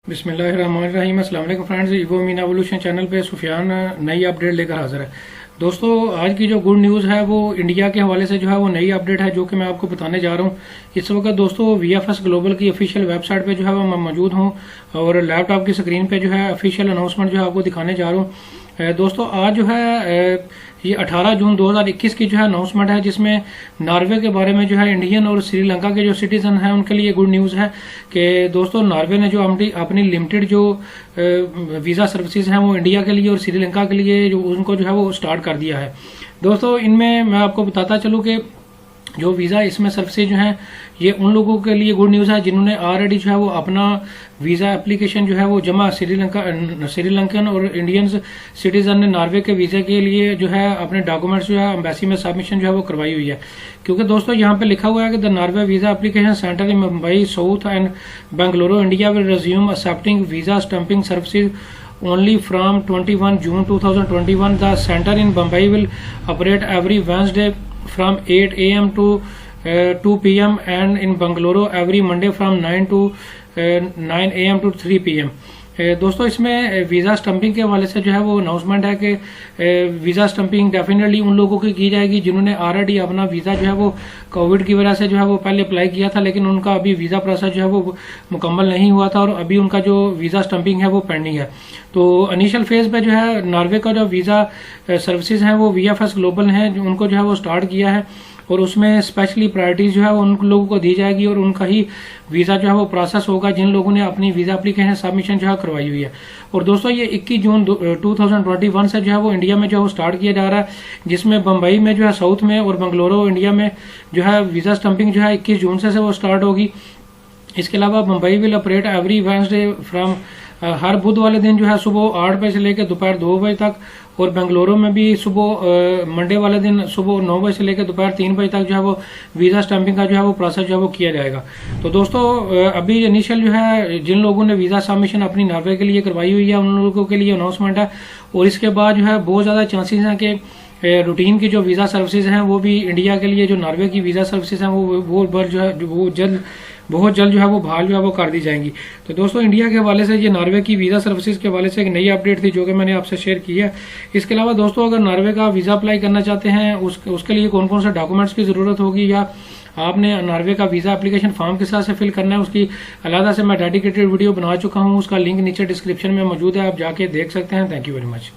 बिस्मिल्लाहिर्रहमानिर्रहीम। अस्सलाम वालेकुम फ्रेंड्स, इवो मीन एवोल्यूशन चैनल पे सुफियान नई अपडेट लेकर हाजिर है। दोस्तों, आज की जो गुड न्यूज़ है वो इंडिया के हवाले से जो है वो नई अपडेट है जो कि मैं आपको बताने जा रहा हूँ। इस वक्त दोस्तों VFS ग्लोबल की ऑफिशियल वेबसाइट पे जो है वो मैं मौजूद हूँ और लैपटॉप की स्क्रीन पे जो है ऑफिशियल अनाउंसमेंट जो है आपको दिखाने जा रहा हूँ। दोस्तों, आज जो है ये 18 जून 2021 की जो है अनाउंसमेंट है जिसमें नॉर्वे के बारे में जो है इंडियन और श्रीलंका के जो सिटीजन हैं उनके लिए गुड न्यूज़ है कि दोस्तों नॉर्वे ने जो अपनी लिमिटेड जो वीज़ा सर्विसेज हैं वो इंडिया के लिए और श्रीलंका के लिए जो उनको जो है वो स्टार्ट कर दिया है। दोस्तों, इनमें मैं आपको बताता चलूँ कि जो वीज़ा इसमें सर्विसेज जो हैं ये उन लोगों के लिए गुड न्यूज़ है जिन्होंने ऑलरेडी जो है वो अपना वीज़ा एप्लीकेशन जो है वो जमा श्रीलंकन और इंडियन सिटीजन ने नॉर्वे के वीज़े के लिए जो है अपने डॉक्यूमेंट्स जो है एम्बेसी में सबमिशन जो है वो करवाई हुई है। क्योंकि दोस्तों यहाँ पे लिखा हुआ है कि the Norway visa application centre in Mumbai south and Bengaluru India will resume accepting visa stamping services only from 21 June 2021. The center in Mumbai will operate every Wednesday from 8 a.m. to 2 p.m. and in Bangalore every Monday from 9 a.m. to 3 p.m. दोस्तों, इसमें visa stumping के हवाले से जो है वो announcement है कि वीज़ा स्टम्पिंग डेफिनेटली उन लोगों की जाएगी जिन्होंने ऑलरेडी अपना वीज़ा जो है वो कोविड की वजह से जो है वो पहले अप्लाई किया था, लेकिन उनका अभी वीज़ा प्रोसेस जो है वो मुकम्मल नहीं हुआ था और अभी उनका जो वीज़ा स्टम्पिंग है वो पेंडिंग है। तो इनिशियल फेज पे जो है नॉर्वे का जो वीज़ा सर्विसेज हैं वो VFS ग्लोबल हैं उनको जो है वो स्टार्ट किया है और उसमें स्पेशली प्रायोरिटीज जो है वो उन लोगों को दी जाएगी और उनका ही वीज़ा जो है वो प्रोसेस होगा जिन लोगों ने अपनी वीज़ा एप्लीकेशन सबमिशन जो है करवाई हुई है। और दोस्तों, ये 21 जून 2021 से जो है वो इंडिया में जो है वो स्टार्ट किया जा रहा है, जिसमें बम्बई में जो है साउथ में और बेंगलुरु इंडिया में जो है वीज़ा स्टम्पिंग जो है 21 जून से वो स्टार्ट होगी। इसके अलावा Mumbai will operate every Wednesday from हर बुध वाले दिन जो है सुबह 8 बजे से लेकर दोपहर 2 बजे तक और बेंगलुरु में भी सुबह मंडे वाले दिन सुबह 9 बजे से लेकर दोपहर 3 बजे तक जो है वो वीज़ा स्टैंपिंग का जो है वो प्रोसेस जो है वो किया जाएगा। तो दोस्तों, अभी इनिशियल जो है जिन लोगों ने वीज़ा सबमिशन अपनी नॉर्वे के लिए करवाई हुई है उन लोगों के लिए अनाउंसमेंट है और इसके बाद जो है बहुत ज़्यादा चांसेस हैं कि रूटीन की जो वीज़ा सर्विसेज हैं वो भी इंडिया के लिए जो नॉर्वे की वीज़ा सर्विसेज हैं वो जो है वो बहुत जल्द जो है वो बहाल जो है वो कर दी जाएंगी। तो दोस्तों, इंडिया के हवाले से ये नॉर्वे की वीज़ा सर्विसेज के हवाले से एक नई अपडेट थी जो कि मैंने आपसे शेयर की है। इसके अलावा दोस्तों, अगर नॉर्वे का वीज़ा अप्लाई करना चाहते हैं उसके लिए कौन कौन से डॉक्यूमेंट्स की ज़रूरत होगी या आपने नॉर्वे का वीज़ा एप्लीकेशन फॉर्म किस तरह से फिल करना है उसकी अलग से मैं डेडिकेटेड वीडियो बना चुका हूँ। उसका लिंक नीचे डिस्क्रिप्शन में मौजूद है, आप जाके देख सकते हैं। Thank you very much.